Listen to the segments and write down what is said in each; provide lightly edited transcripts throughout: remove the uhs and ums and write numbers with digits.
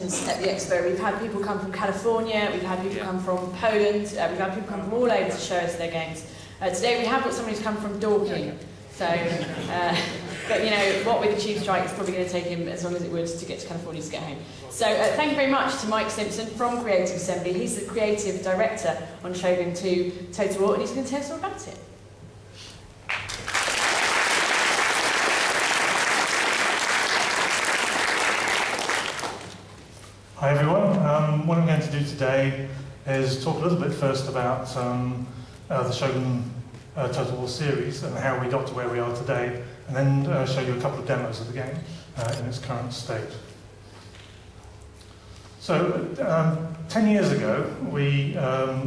at the expo. We've had people come from California, we've had people come from Poland, we've had people come from all over to show us their games. Today we have got somebody who's come from Dorking, so, but you know, what with the tube strike, it's probably going to take him as long as it would to get to California to get home. So thank you very much to Mike Simpson from Creative Assembly. He's the creative director on Shogun 2 Total War, and he's going to tell us all about it. Hi everyone, what I'm going to do today is talk a little bit first about the Shogun Total War series and how we got to where we are today, and then show you a couple of demos of the game in its current state. So, 10 years ago we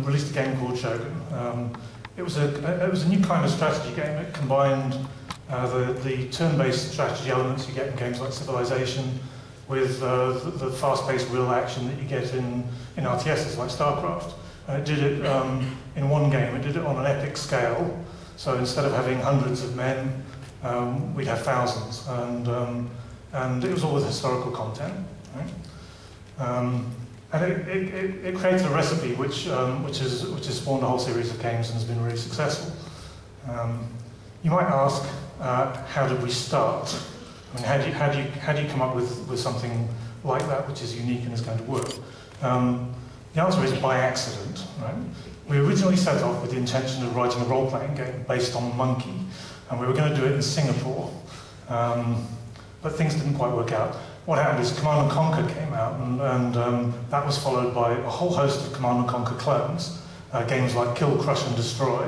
released a game called Shogun. It was a new kind of strategy game. It combined the turn-based strategy elements you get in games like Civilization with the fast-paced real action that you get in RTSs like StarCraft. And it did it in one game. It did it on an epic scale. So instead of having hundreds of men, we'd have thousands, and it was all with historical content. Right? And it created a recipe which has spawned a whole series of games and has been really successful. You might ask, how did we start? I mean, how do you come up with something like that which is unique and is going to work? The answer is by accident. Right? We originally set off with the intention of writing a role-playing game based on Monkey, and we were going to do it in Singapore, but things didn't quite work out. What happened is Command & Conquer came out, and that was followed by a whole host of Command & Conquer clones, games like Kill, Crush and Destroy,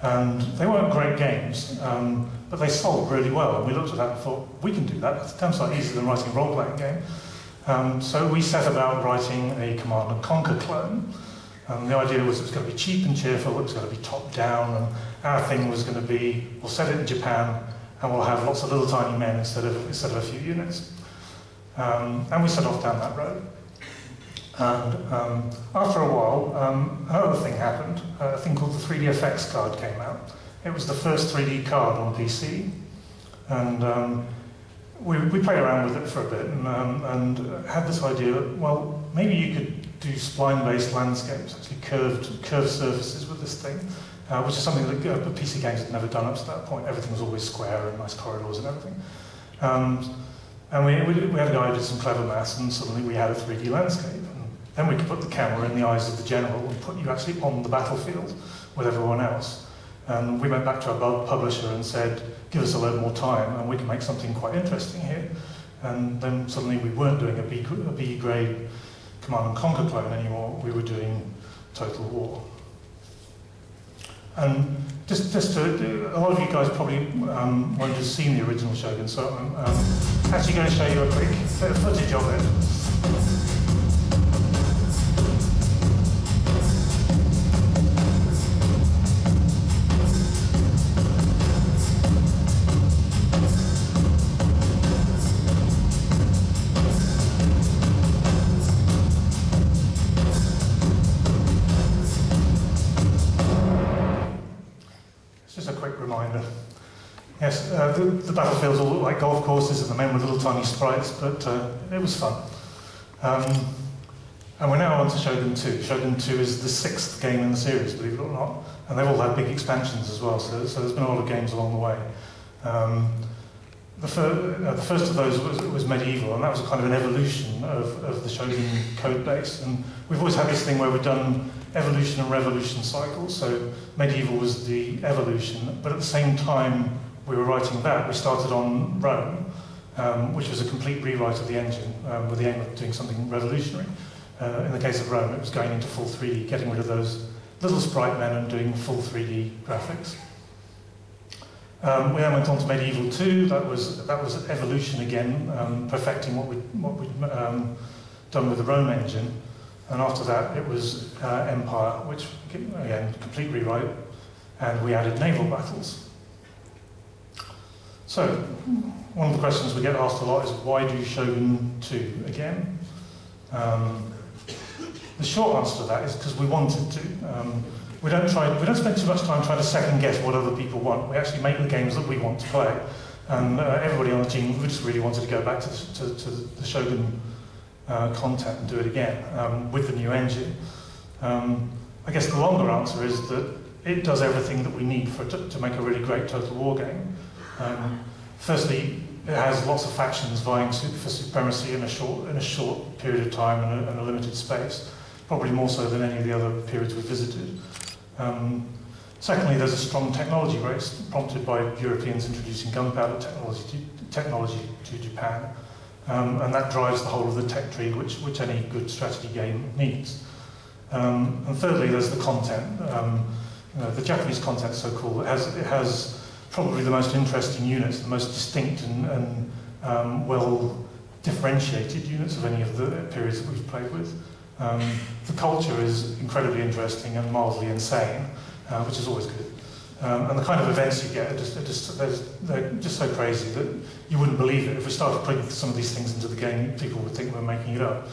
and they weren't great games, but they sold really well, and we looked at that and thought, we can do that. That's a damn sight easier than writing a role-playing game. So we set about writing a Command & Conquer clone. The idea was it was going to be cheap and cheerful, it was going to be top-down, and our thing was going to be, we'll set it in Japan, and we'll have lots of little tiny men instead of a few units. And we set off down that road. And after a while, another thing happened. A thing called the 3D effects card came out. It was the first 3D card on PC, and we played around with it for a bit and had this idea that, well, maybe you could do spline-based landscapes, actually curved surfaces with this thing, which is something that PC games had never done up to that point. Everything was always square and nice corridors and everything. And we had a guy who did some clever maths, and suddenly we had a 3D landscape. And then we could put the camera in the eyes of the general and put you actually on the battlefield with everyone else. And we went back to our publisher and said, give us a load more time and we can make something quite interesting here. And then suddenly we weren't doing a B grade Command & Conquer clone anymore, we were doing Total War. And just to, a lot of you guys probably won't have seen the original Shogun, so I'm actually going to show you a quick bit of footage of it. Reminder. Yes, the battlefields all look like golf courses and the men with little tiny sprites, but it was fun. And we're now on to Shogun 2. Shogun 2 is the 6th game in the series, believe it or not, and they've all had big expansions as well, so there's been a lot of games along the way. The first of those was Medieval, and that was a kind of an evolution of the Shogun code base. And we've always had this thing where we've done evolution and revolution cycles. So Medieval was the evolution, but at the same time we were writing that, we started on Rome, which was a complete rewrite of the engine with the aim of doing something revolutionary. In the case of Rome, it was going into full 3D, getting rid of those little sprite men and doing full 3D graphics. We then went on to Medieval 2. That was evolution again, perfecting what we'd done with the Rome engine. And after that, it was Empire, which again complete rewrite, and we added naval battles. So one of the questions we get asked a lot is, why do Shogun 2 again? The short answer to that is because we wanted to. We don't spend too much time trying to second guess what other people want. We actually make the games that we want to play. And everybody on the team, we just really wanted to go back to the Shogun content and do it again with the new engine. I guess the longer answer is that it does everything that we need for it to make a really great Total War game. Firstly, it has lots of factions vying for supremacy in a short period of time and a limited space, probably more so than any of the other periods we've visited. Secondly, there's a strong technology race prompted by Europeans introducing gunpowder technology to Japan, and that drives the whole of the tech tree which any good strategy game needs. And thirdly, there's the content. The Japanese content is so cool. It has probably the most interesting units, the most distinct and well differentiated units of any of the periods that we've played with. The culture is incredibly interesting and mildly insane, which is always good. And the kind of events you get they're just so crazy that you wouldn't believe it. If we started putting some of these things into the game, people would think we're making it up.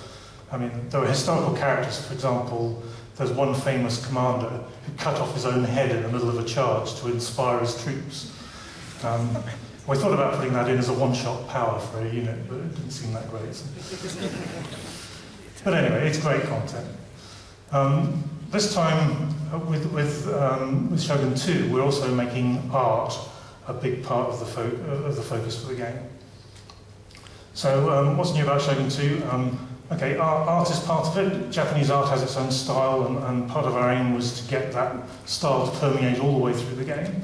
I mean, there are historical characters. For example, there's one famous commander who cut off his own head in the middle of a charge to inspire his troops. We thought about putting that in as a one-shot power for a unit, but it didn't seem that great. But anyway, it's great content. This time, with Shogun 2, we're also making art a big part of the focus for the game. So, what's new about Shogun 2? Okay, art is part of it. Japanese art has its own style, and part of our aim was to get that style to permeate all the way through the game.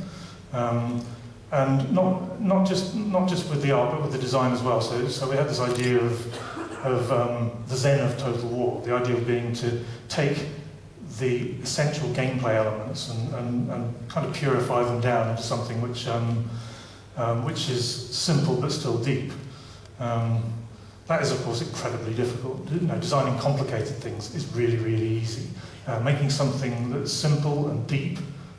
And not just with the art, but with the design as well. So we had this idea of the zen of Total War. The idea being to take the essential gameplay elements and kind of purify them down into something which is simple but still deep. That is, of course, incredibly difficult. Designing complicated things is really, really easy. Making something that's simple and deep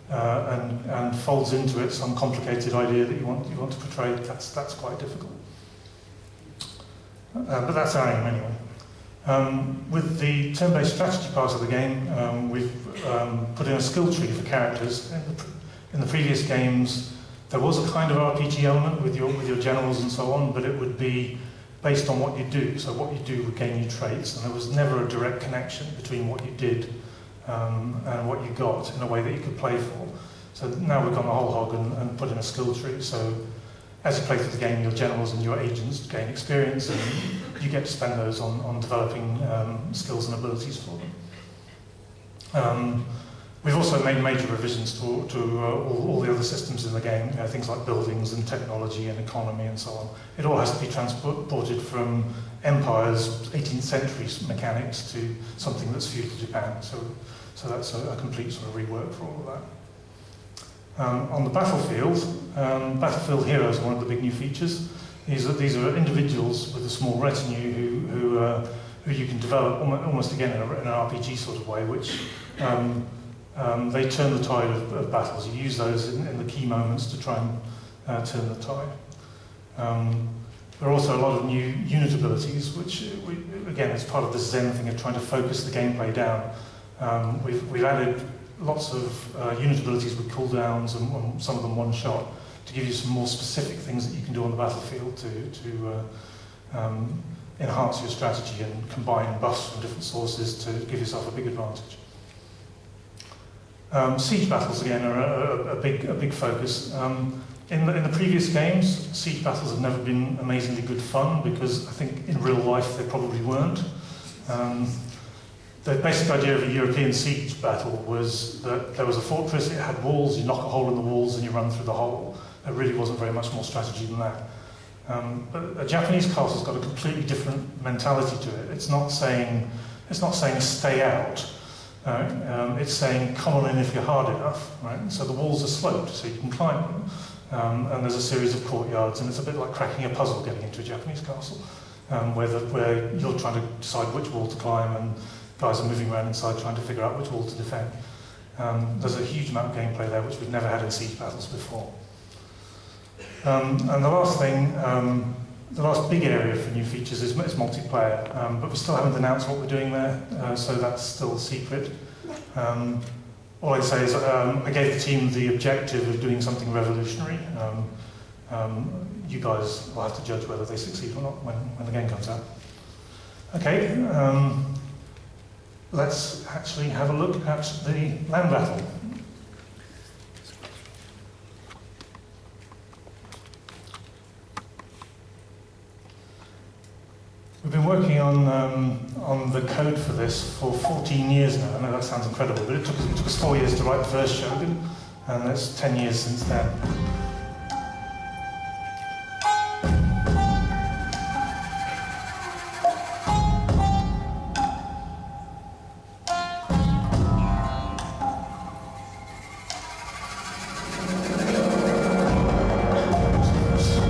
and folds into it some complicated idea that you want to portray, that's quite difficult. But that's our aim anyway. With the turn-based strategy part of the game, we've put in a skill tree for characters. In the previous games, there was a kind of RPG element with your generals and so on, but it would be based on what you do. So what you do would gain you traits, and there was never a direct connection between what you did and what you got in a way that you could play for. So now we've gone the whole hog and put in a skill tree. So as you play through the game, your generals and your agents gain experience, and you get to spend those on developing skills and abilities for them. We've also made major revisions to all the other systems in the game, things like buildings and technology and economy and so on. It all has to be transported from Empire's 18th century mechanics to something that's feudal Japan. So that's a complete sort of rework for all of that. On the battlefield, battlefield heroes are one of the big new features. These are individuals with a small retinue who you can develop almost again in an RPG sort of way, which they turn the tide of battles. You use those in the key moments to try and turn the tide. There are also a lot of new unit abilities, which, again, is part of this Zen thing of trying to focus the gameplay down. We've added lots of unit abilities with cooldowns, and some of them one shot, to give you some more specific things that you can do on the battlefield to enhance your strategy and combine buffs from different sources to give yourself a big advantage. Siege battles, again, are a big focus. In the previous games, siege battles have never been amazingly good fun, because I think in real life they probably weren't. The basic idea of a European siege battle was that there was a fortress, it had walls, you knock a hole in the walls and you run through the hole. There really wasn't very much more strategy than that. But a Japanese castle's got a completely different mentality to it. It's not saying stay out. It's saying come on in if you're hard enough, right? So the walls are sloped, so you can climb them. And there's a series of courtyards, and it's a bit like cracking a puzzle getting into a Japanese castle, where you're trying to decide which wall to climb, and guys are moving around inside trying to figure out which wall to defend. There's a huge amount of gameplay there which we've never had in siege battles before. And the last thing, the last big area for new features is multiplayer, but we still haven't announced what we're doing there, so that's still a secret. All I'd say is I gave the team the objective of doing something revolutionary. You guys will have to judge whether they succeed or not when the game comes out. Okay, let's actually have a look at the land battle. We've been working on the code for this for 14 years now. I know that sounds incredible, but it took us 4 years to write the first Shogun, and that's 10 years since then.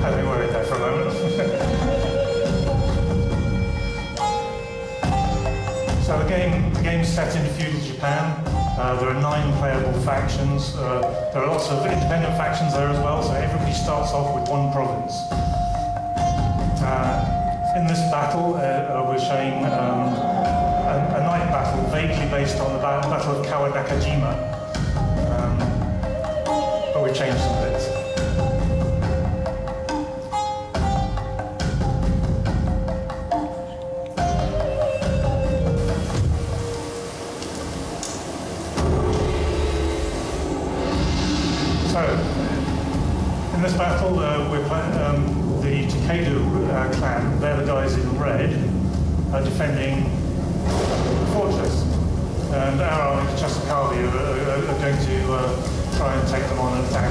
Had me worried there for a moment. So the game's set in feudal Japan. There are 9 playable factions. There are lots of independent factions there as well, so everybody starts off with one province. In this battle, we're showing a night battle vaguely based on the Battle of Kawanakajima, but we've changed some bits. So, in this battle, we're playing the Takeda clan. They're the guys in red, defending the fortress. And our army, the Chasakabi, are going to try and take them on and attack.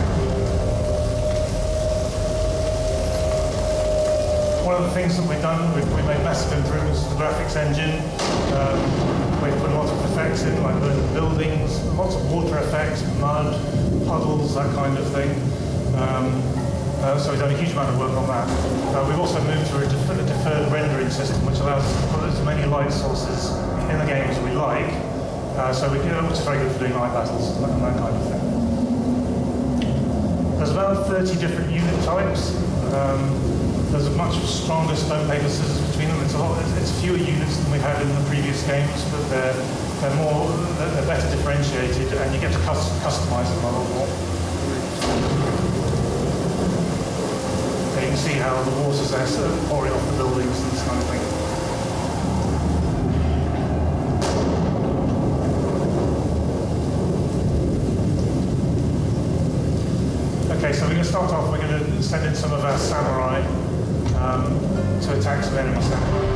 One of the things that we've done, we made massive improvements to the graphics engine. We've put lots of effects in, like burning buildings, lots of water effects, mud, puddles, that kind of thing. So we've done a huge amount of work on that. We've also moved to a deferred rendering system, which allows us to put as many light sources in the game as we like. So which is very good for doing light battles and that kind of thing. There's about 30 different unit types. There's a much stronger stone, paper, scissors between them. It's fewer units than we've had in the previous games, but they're better differentiated, and you get to customize them a lot more. There you can see how the water's there pouring off the buildings and this kind of thing. Okay, so we're going to start off. We're going to send in some of our samurai to attack some enemy samurai.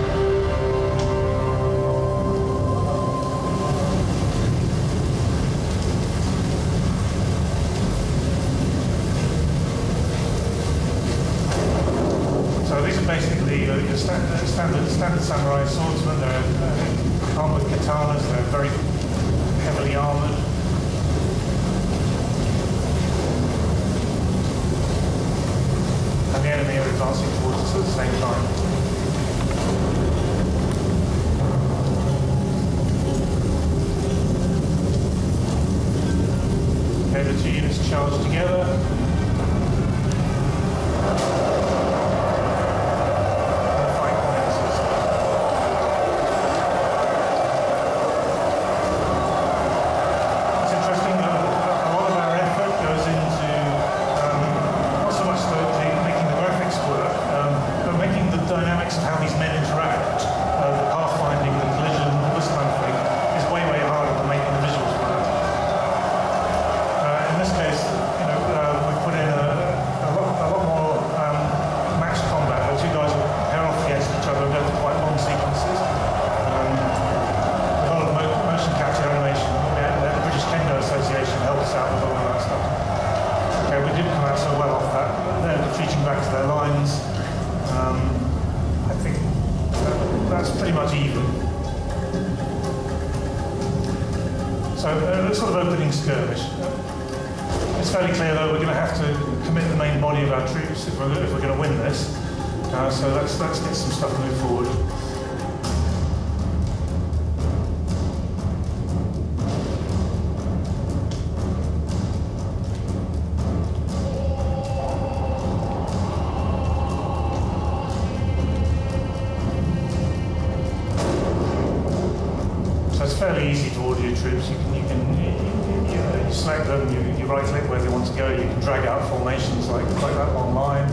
So these are basically your standard samurai swordsmen. They're armed with katanas. They're very heavily armored. And the enemy are advancing towards us at the same time. Okay, the 2 units charge together. Sort of opening skirmish. It's fairly clear though we're going to have to commit the main body of our troops if we're going to win this. So let's get some stuff moved forward. So it's fairly easy to order your troops. You select them, you right click where they want to go, you can drag out formations like that long line.